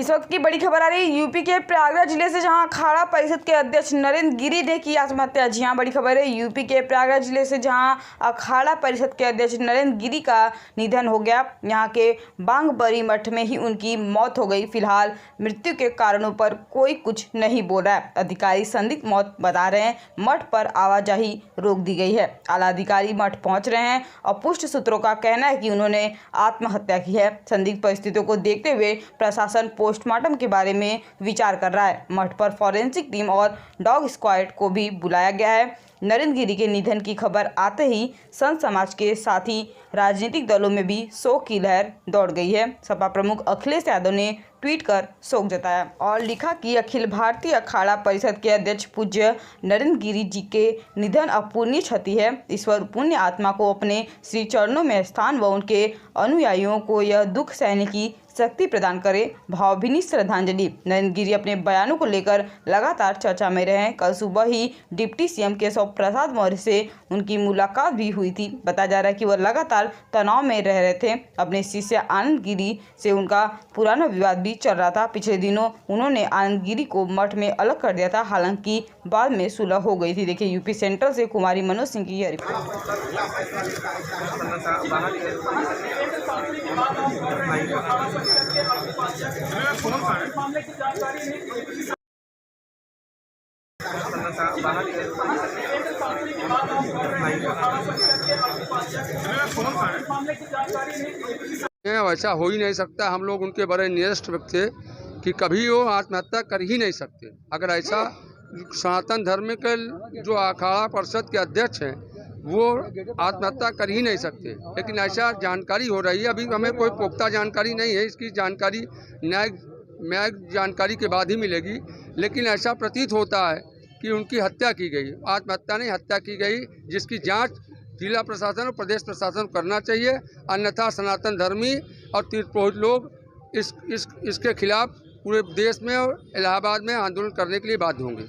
इस वक्त की बड़ी खबर आ रही है यूपी के प्रयागराज जिले से, जहां अखाड़ा परिषद के अध्यक्ष नरेंद्र गिरी ने की आत्महत्या। जी हां, बड़ी खबर है यूपी के प्रयागराज जिले से, जहां अखाड़ा परिषद के अध्यक्ष नरेंद्र गिरी का निधन हो गया। यहां के बांगबरी मठ में ही उनकी मौत हो गई। फिलहाल मृत्यु के कारणों पर कोई कुछ नहीं बोल रहा है। अधिकारी संदिग्ध मौत बता रहे हैं। मठ पर आवाजाही रोक दी गई है। आला अधिकारी मठ पहुंच रहे हैं और पुष्ट सूत्रों का कहना है कि उन्होंने आत्महत्या की है। संदिग्ध परिस्थितियों को देखते हुए प्रशासन पोस्टमार्टम के बारे में विचार कर रहा है। मठ पर फॉरेंसिक टीम और डॉग स्क्वाड को भी बुलाया गया है। नरेंद्र गिरी के निधन की खबर आते ही संत समाज के साथ ही राजनीतिक दलों में भी शोक की लहर दौड़ गई है। सपा प्रमुख अखिलेश यादव ने ट्वीट कर शोक जताया और लिखा कि अखिल भारतीय अखाड़ा परिषद के अध्यक्ष पूज्य नरेंद्र गिरी जी के निधन अपूरणीय क्षति है। ईश्वर पुण्य आत्मा को अपने श्री चरणों में स्थान व उनके अनुयायियों को यह दुख सहने की शक्ति प्रदान करे। भावभीनी श्रद्धांजलि। नरेंद्र गिरी अपने बयानों को लेकर लगातार चर्चा में रहे। कल सुबह ही डिप्टी सीएम केशव प्रसाद मौर्य से उनकी मुलाकात भी हुई थी। बताया जा रहा है कि वह लगातार तनाव में रह रहे थे। अपने शिष्य आनंद गिरी से उनका पुराना विवाद भी चल रहा था। पिछले दिनों उन्होंने आनंद गिरी को मठ में अलग कर दिया था, हालांकि बाद में सुलह हो गई थी। देखिए, यूपी सेंट्रल से कुमारी मनोज सिंह की यह रिपोर्ट। वैसा हो ही नहीं सकता। हम लोग उनके बड़े नियरेस्ट व्यक्ति थे कि कभी वो आत्महत्या कर ही नहीं सकते। अगर ऐसा सनातन धर्म के जो अखाड़ा परिषद के अध्यक्ष हैं वो आत्महत्या कर ही नहीं सकते, लेकिन ऐसा जानकारी हो रही है। अभी हमें कोई पुख्ता जानकारी नहीं है, इसकी जानकारी न्यायिक जानकारी के बाद ही मिलेगी। लेकिन ऐसा प्रतीत होता है कि उनकी हत्या की गई, आत्महत्या नहीं हत्या की गई, जिसकी जांच जिला प्रशासन और प्रदेश प्रशासन करना चाहिए। अन्यथा सनातन धर्मी और तीर्थपुरोहित लोग इसके खिलाफ पूरे देश में और इलाहाबाद में आंदोलन करने के लिए बाध्य होंगे।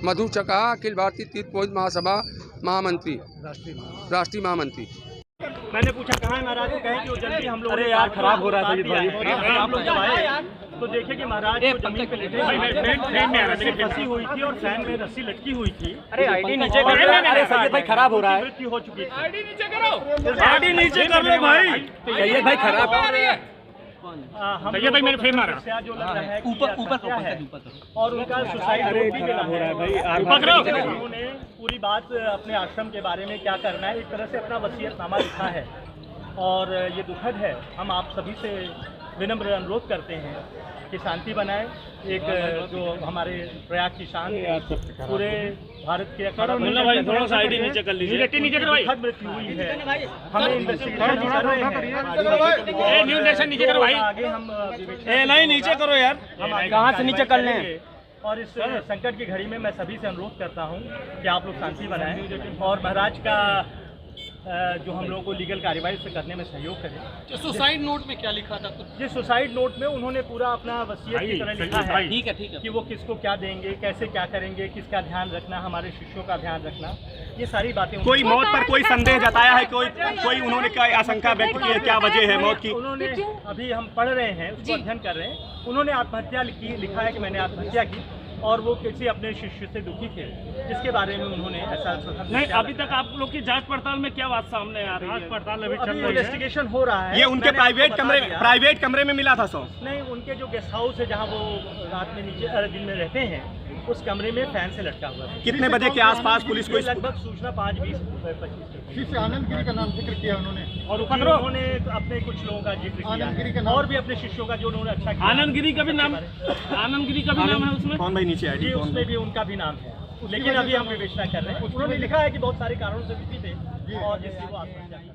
मधु चकाहा, अखिल भारतीय तीर्थपुरोहित महासभा महामंत्री, राष्ट्रीय महामंत्री। मैंने पूछा कहाँ है महाराज, कहे कि वो जल्दी हम लोग। अरे यार, खराब हो रहा था भाई। आप लोग जब आए तो देखे कि महाराज को जमीन पे लेटे फंसी हुई थी और फैन में रस्सी लटकी हुई थी। अरे आईडी नीचे करो। अरे सैयद भाई खराब हो रहा है, मृत्यु हो चुकी थी। आईडी नीचे करो, आईडी नीचे कर लो भाई। सैयद भाई खराब हो रही है। सैयद भाई मैंने फेर मारा जो लग रहा है ऊपर और उनका सुसाइड नोट भी मिला हो रहा है भाई। उन्होंने पूरी बात अपने आश्रम के बारे में क्या करना है, एक तरह से अपना वसीयतनामा लिखा है और ये दुखद है। हम आप सभी से विनम्र अनुरोध करते हैं कि शांति बनाए। एक जो हमारे प्रयाग की शान पूरे भारत के थोड़ा सा आईडी नीचे कर लीजिए। दुखद मृत्यु हुई है। हमें इन्वेस्टिगेशन कर रहे हैं। नीचे करो भाई, आगे हम नहीं नीचे करो यार, हम कहाँ से नीचे कर लें। और इस संकट की घड़ी में मैं सभी से अनुरोध करता हूँ कि आप लोग शांति बनाएं और महाराज का जो हम लोगों को लीगल कार्यवाही से करने में सहयोग करें। जो सुसाइड नोट में क्या लिखा था कुछ? जिस सुसाइड नोट में उन्होंने पूरा अपना वसीयत की तरह लिखा है। ठीक है कि वो किसको क्या देंगे, कैसे क्या करेंगे, किसका ध्यान रखना, हमारे शिष्यों का ध्यान रखना, ये सारी बातें। कोई मौत पर कोई संदेह जताया है? कोई उन्होंने क्या आशंका व्यक्त की है, क्या वजह है मौत की? उन्होंने अभी हम पढ़ रहे हैं, उसको अध्ययन कर रहे हैं। उन्होंने आत्महत्या लिखा है कि मैंने आत्महत्या की और वो किसी अपने शिष्य से दुखी थे, जिसके बारे में उन्होंने ऐसा नहीं। अभी तक आप लोग की जांच पड़ताल में क्या बात सामने आ रही है? जांच पड़ताल अभी इन्वेस्टिगेशन हो रहा है। ये उनके प्राइवेट कमरे में मिला था सो? नहीं, उनके जो गेस्ट हाउस है जहाँ वो रात में नीचे दिन में रहते हैं, उस कमरे में फैन से लटका हुआ है। कितने बजे के आसपास पुलिस को? लगभग सूचना 5:20-25। आनंद गिरी का नाम जिक्र किया उन्होंने और उन्होंने अपने कुछ लोगों का जिक्र किया और भी अपने शिष्यों का जो उन्होंने अच्छा किया। आनंद गिरी का भी नाम है उसमें? कौन भाई नीचे जी, उसमें भी उनका भी नाम है, लेकिन अभी हम विवेचना कर रहे हैं। उन्होंने लिखा है कि बहुत सारे कारणों से दुखी थे और जिससे वो आत्महत्या की।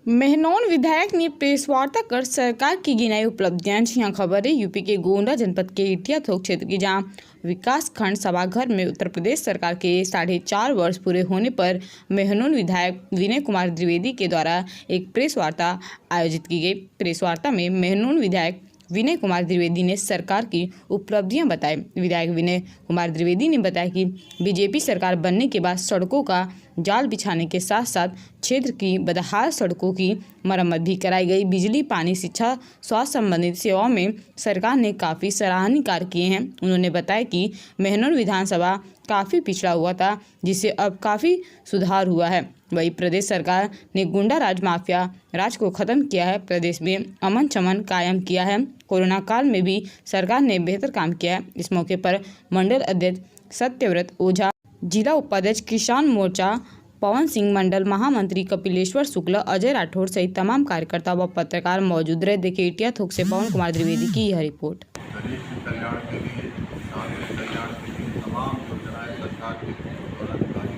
मेहनौन विधायक ने प्रेस वार्ता कर सरकार की गिनाई उपलब्धियां। जी हां, खबर है यूपी के गोंडा जनपद के इटिया थोक क्षेत्र की, जहां विकास खंड सभाघर में उत्तर प्रदेश सरकार के 4.5 वर्ष पूरे होने पर मेहनौन विधायक विनय कुमार द्विवेदी के द्वारा एक प्रेस वार्ता आयोजित की गई। प्रेस वार्ता में मेहनौन विधायक विनय कुमार द्विवेदी ने सरकार की उपलब्धियां बताई। विधायक विनय कुमार द्विवेदी ने बताया कि बीजेपी सरकार बनने के बाद सड़कों का जाल बिछाने के साथ साथ क्षेत्र की बदहाल सड़कों की मरम्मत भी कराई गई। बिजली, पानी, शिक्षा, स्वास्थ्य संबंधित सेवाओं में सरकार ने काफ़ी सराहनीय कार्य किए हैं। उन्होंने बताया कि महनौर विधानसभा काफ़ी पिछड़ा हुआ था, जिससे अब काफ़ी सुधार हुआ है। वही प्रदेश सरकार ने गुंडा राज, माफिया राज को खत्म किया है। प्रदेश में अमन चमन कायम किया है। कोरोना काल में भी सरकार ने बेहतर काम किया है। इस मौके पर मंडल अध्यक्ष सत्यव्रत ओझा, जिला उपाध्यक्ष किसान मोर्चा पवन सिंह, मंडल महामंत्री कपिलेश्वर शुक्ल, अजय राठौर सहित तमाम कार्यकर्ता व पत्रकार मौजूद रहे। देखिए इटिया थोक से पवन कुमार द्विवेदी की यह रिपोर्ट। गरीब के कल्याण के लिए, किसान के कल्याण के लिए तमाम योजनाएं सरकार के पदाधिकारी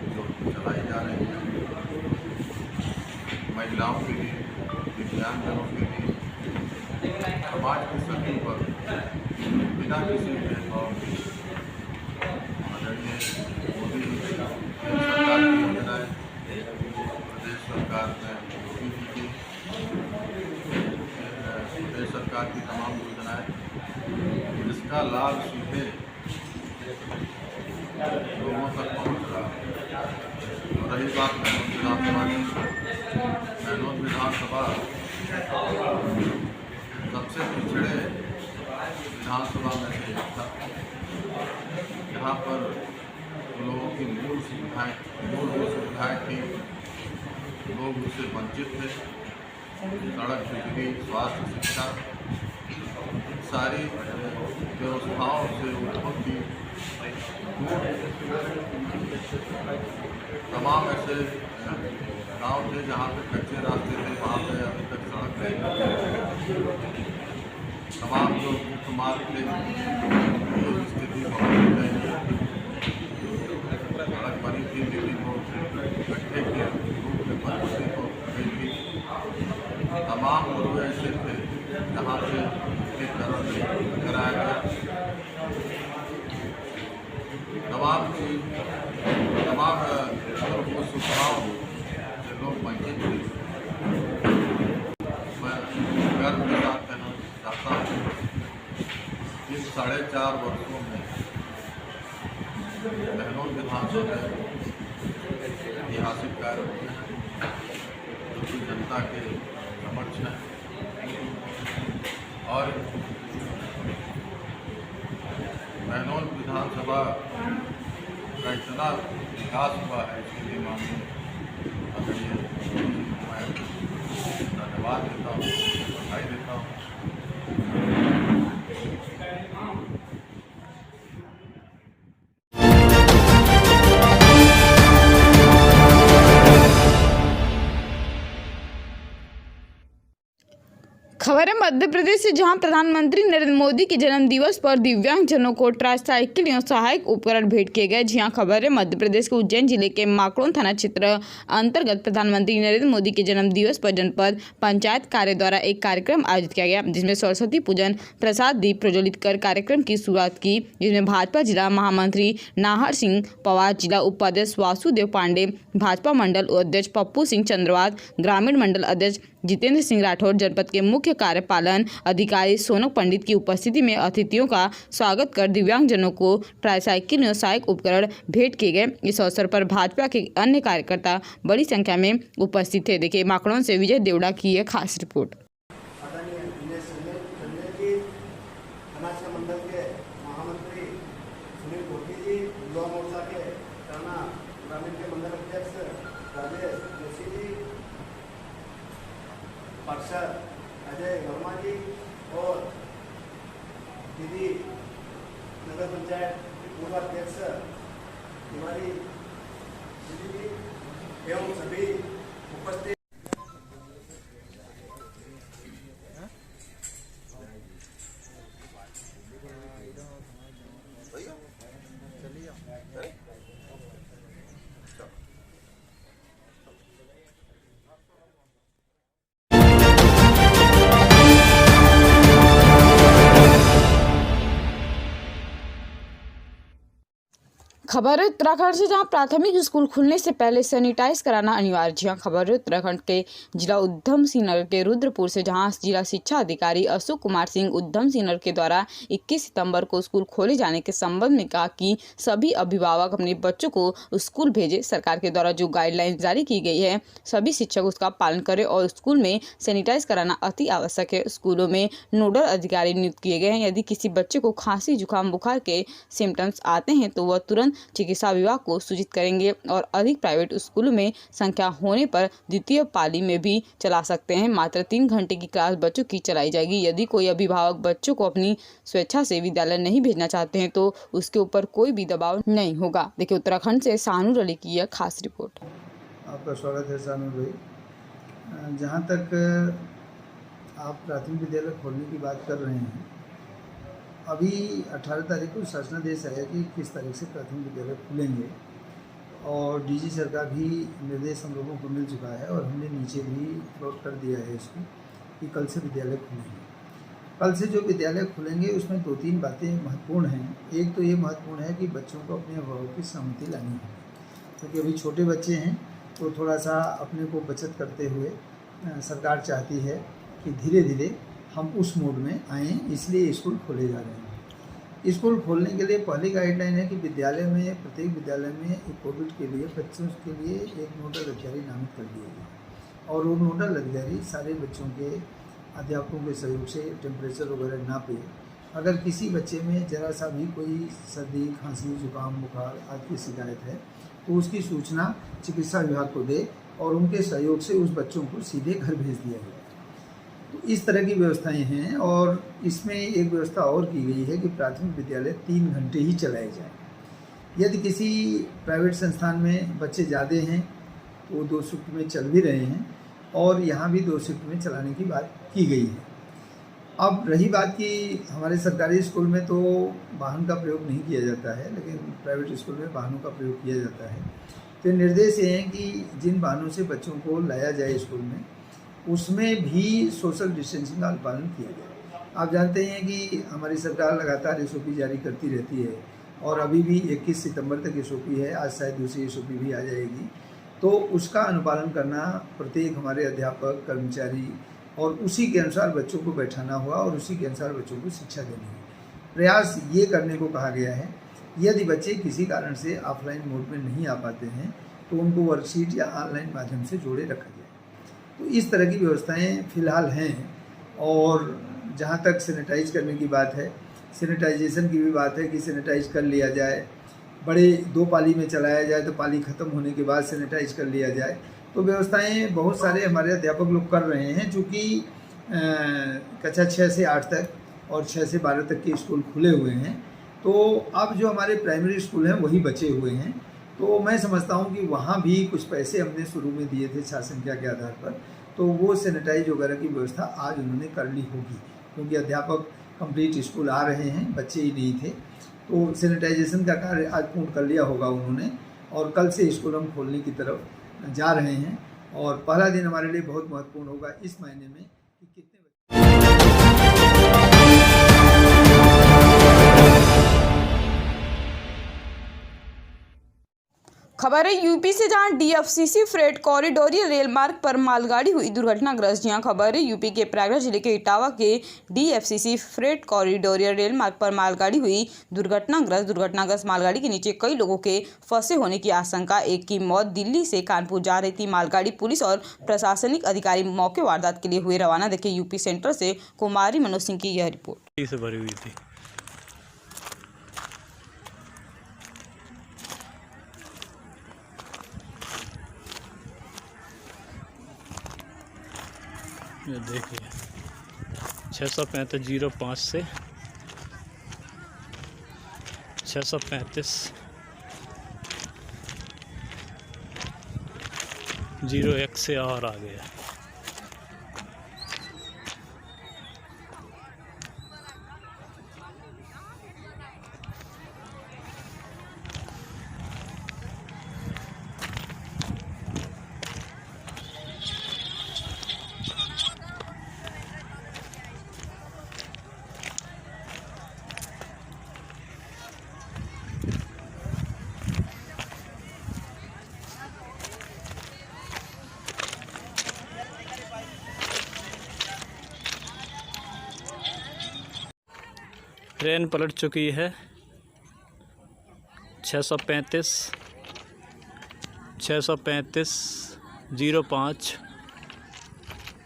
जो चलाई जा रही हैं, महिलाओं के लिए, दिव्यांगजनों के लिए, समाज के सभी वर्ग बिना किसी भेदभाव के आदरणीय मोदी जी की सरकार की योजनाएं, प्रदेश सरकार ने मोदी जी की प्रदेश सरकार की तमाम योजनाएं, जिसका लाभ सीधे लोगों तक पहुंच रहा है। और रही बात महनौर विधानसभा सबसे पिछड़े विधानसभा में से एक था, जहाँ पर लोगों की मूल सुविधाएँ थी, लोग उससे वंचित थे। सड़क, बिजली, स्वास्थ्य, शिक्षा, सारी व्यवस्थाओं से बहुत ही तमाम ऐसे गांव थे जहाँ पे कच्चे रास्ते थे, वहाँ पे अभी तक सड़क नहीं। तमाम जो मुख्य मार्ग थे उनकी स्थिति बहुत दयनीय। सड़क बनी थी लेकिन वो गड्ढे के रूप में परिवर्तित हो गई थी। तमाम लोग ऐसे थे जहाँ से विद्युतीकरण कराया गया। तमाम सुविधाओं से लोग वंचित थे। मैं गर्व के साथ कहना चाहता हूँ कि 4.5 वर्षों में महनौर विधानसभा में ऐतिहासिक कार्य हुए हैं, जो कि जनता के समक्ष हैं। और महनौर विधानसभा का इतना विकास हुआ है, इसके लिए माननीय आदरणीय मैं धन्यवाद देता हूँ, बधाई देता हूँ। खबर है मध्य प्रदेश से, जहां प्रधानमंत्री नरेंद्र मोदी के जन्म दिवस पर दिव्यांगजनों को ट्राईसाइकिल और सहायक उपकरण भेंट किए गए। जी हां, खबर है मध्य प्रदेश के उज्जैन जिले के माकड़ौन थाना क्षेत्र अंतर्गत प्रधानमंत्री नरेंद्र मोदी के जन्म दिवस पर जनपद पंचायत कार्य द्वारा एक कार्यक्रम आयोजित किया गया, जिसमें सरस्वती पूजन, प्रसाद, दीप प्रज्वलित कर कार्यक्रम की शुरुआत की, जिसमें भाजपा जिला महामंत्री नाहर सिंह पवार, जिला उपाध्यक्ष वासुदेव पांडे, भाजपा मंडल अध्यक्ष पप्पू सिंह चंद्रवात, ग्रामीण मंडल अध्यक्ष जितेंद्र सिंह राठौर, जनपद के मुख्य कार्यपालन अधिकारी सोनक पंडित की उपस्थिति में अतिथियों का स्वागत कर दिव्यांगजनों को ट्राईसाइकिल और सहायक उपकरण भेंट किए गए। इस अवसर पर भाजपा के अन्य कार्यकर्ता बड़ी संख्या में उपस्थित थे। देखिए माकड़ौन से विजय देवड़ा की यह खास रिपोर्ट। पार्षद अजय वर्मा जी और दीदी नगर पंचायत पूर्व अध्यक्ष तिवारी दीदी जी एवं सभी उपस्थित खबर है उत्तराखंड से, जहां प्राथमिक स्कूल खुलने से पहले सैनिटाइज कराना अनिवार्य। जी हां, खबर है उत्तराखंड के जिला उधम सिंह नगर के रुद्रपुर से, जहां जिला शिक्षा अधिकारी अशोक कुमार सिंह उधम सिंह नगर के द्वारा 21 सितंबर को स्कूल खोले जाने के संबंध में कहा कि सभी अभिभावक अपने बच्चों को स्कूल भेजें। सरकार के द्वारा जो गाइडलाइन जारी की गई है, सभी शिक्षक उसका पालन करें और स्कूल में सैनिटाइज कराना अति आवश्यक है। स्कूलों में नोडल अधिकारी नियुक्त किए गए हैं। यदि किसी बच्चे को खांसी, जुकाम, बुखार के सिम्टम्स आते हैं तो वह तुरंत चिकित्सा विभाग को सूचित करेंगे और अधिक प्राइवेट स्कूलों में संख्या होने पर द्वितीय पाली में भी चला सकते हैं। मात्र 3 घंटे की क्लास बच्चों की चलाई जाएगी। यदि कोई अभिभावक बच्चों को अपनी स्वेच्छा से विद्यालय नहीं भेजना चाहते हैं तो उसके ऊपर कोई भी दबाव नहीं होगा। देखिए उत्तराखंड से सानूर अली की यह खास रिपोर्ट। आपका स्वागत है सानूर भाई। जहाँ तक आप प्राथमिक विद्यालय खोलने की बात कर रहे हैं, अभी 18 तारीख को शासनादेश आया कि किस तारीख से प्राथमिक विद्यालय खुलेंगे और डीजी सर का भी निर्देश हम लोगों को मिल चुका है और हमने नीचे भी फ्लोट कर दिया है इसको कि कल से विद्यालय खुलेंगे। कल से जो विद्यालय खुलेंगे उसमें 2-3 बातें महत्वपूर्ण हैं। एक तो ये महत्वपूर्ण है कि बच्चों को अपने अभिभावक की सहमति लानी है, क्योंकि अभी छोटे बच्चे हैं तो थोड़ा सा अपने को बचत करते हुए सरकार चाहती है कि धीरे धीरे हम उस मोड में आएँ, इसलिए स्कूल खोले जा रहे हैं। स्कूल खोलने के लिए पहली गाइडलाइन है कि विद्यालय में, प्रत्येक विद्यालय में एक कोविड के लिए बच्चों के लिए एक नोडल अधिकारी नामित कर दिया गया और वो नोडल अधिकारी सारे बच्चों के अध्यापकों के सहयोग से टेम्परेचर वगैरह नापे। अगर किसी बच्चे में ज़रा सा भी कोई सर्दी, खांसी, जुकाम, बुखार आदि की शिकायत है तो उसकी सूचना चिकित्सा विभाग को दे और उनके सहयोग से उस बच्चों को सीधे घर भेज दिया जाए। तो इस तरह की व्यवस्थाएं हैं और इसमें एक व्यवस्था और की गई है कि प्राथमिक विद्यालय 3 घंटे ही चलाए जाएँ। यदि किसी प्राइवेट संस्थान में बच्चे ज़्यादा हैं तो 2 शिफ्ट में चल भी रहे हैं और यहाँ भी 2 शिफ्ट में चलाने की बात की गई है। अब रही बात कि हमारे सरकारी स्कूल में तो वाहन का प्रयोग नहीं किया जाता है, लेकिन प्राइवेट स्कूल में वाहनों का प्रयोग किया जाता है। तो निर्देश ये हैं कि जिन वाहनों से बच्चों को लाया जाए स्कूल में, उसमें भी सोशल डिस्टेंसिंग का पालन किया जाए। आप जानते हैं कि हमारी सरकार लगातार SOP जारी करती रहती है और अभी भी 21 सितंबर तक SOP है, आज शायद दूसरी SOP भी आ जाएगी। तो उसका अनुपालन करना प्रत्येक हमारे अध्यापक, कर्मचारी और उसी के अनुसार बच्चों को बैठाना हुआ और उसी के अनुसार बच्चों को शिक्षा देनी है। प्रयास ये करने को कहा गया है, यदि बच्चे किसी कारण से ऑफलाइन मोड में नहीं आ पाते हैं तो उनको वर्कशीट या ऑनलाइन माध्यम से जोड़े रखा जाए। तो इस तरह की व्यवस्थाएं फ़िलहाल हैं। और जहाँ तक सैनिटाइज करने की बात है, सैनिटाइजेशन की भी बात है कि सैनिटाइज कर लिया जाए, बड़े 2 पाली में चलाया जाए तो पाली ख़त्म होने के बाद सैनिटाइज कर लिया जाए। तो व्यवस्थाएं बहुत सारे हमारे अध्यापक लोग कर रहे हैं, चूँकि कक्षा 6 से 8 तक और 6 से 12 तक के स्कूल खुले हुए हैं। तो अब जो हमारे प्राइमरी स्कूल हैं वही बचे हुए हैं। तो मैं समझता हूं कि वहाँ भी कुछ पैसे हमने शुरू में दिए थे छात्र संख्या के आधार पर, तो वो सैनिटाइज वगैरह की व्यवस्था आज उन्होंने कर ली होगी, क्योंकि अध्यापक कंप्लीट स्कूल आ रहे हैं, बच्चे ही नहीं थे। तो सैनिटाइजेशन का कार्य आज पूर्ण कर लिया होगा उन्होंने और कल से स्कूल हम खोलने की तरफ जा रहे हैं। और पहला दिन हमारे लिए बहुत महत्वपूर्ण होगा इस महीने में कि कितने खबर है यूपी से, जहां DFCC फ्रेट कॉरिडोरियल रेल मार्ग पर मालगाड़ी हुई दुर्घटनाग्रस्त। जी हां, खबर है यूपी के प्रयागराज जिले के इटावा के DFCC फ्रेट कॉरिडोरियल रेल मार्ग पर मालगाड़ी हुई दुर्घटनाग्रस्त मालगाड़ी के नीचे कई लोगों के फंसे होने की आशंका। एक की मौत। दिल्ली से कानपुर जा रही थी मालगाड़ी। पुलिस और प्रशासनिक अधिकारी मौके वारदात के लिए हुए रवाना। देखिए यूपी सेंटर से कुमारी मनोज सिंह की यह रिपोर्ट। से भरी हुई थी। ये देखिए 635-05 से 635-01 से और आ गया। ट्रेन पलट चुकी है। 635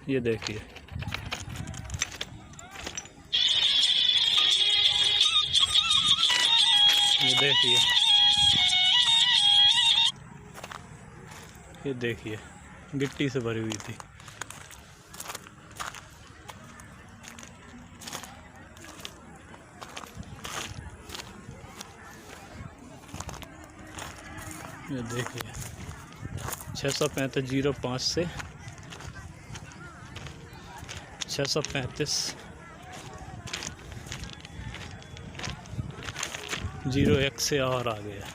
ये देखिए। ये देखिए गिट्टी से भरी हुई थी। ये देखिए 635 से 635 01 से और आ गया।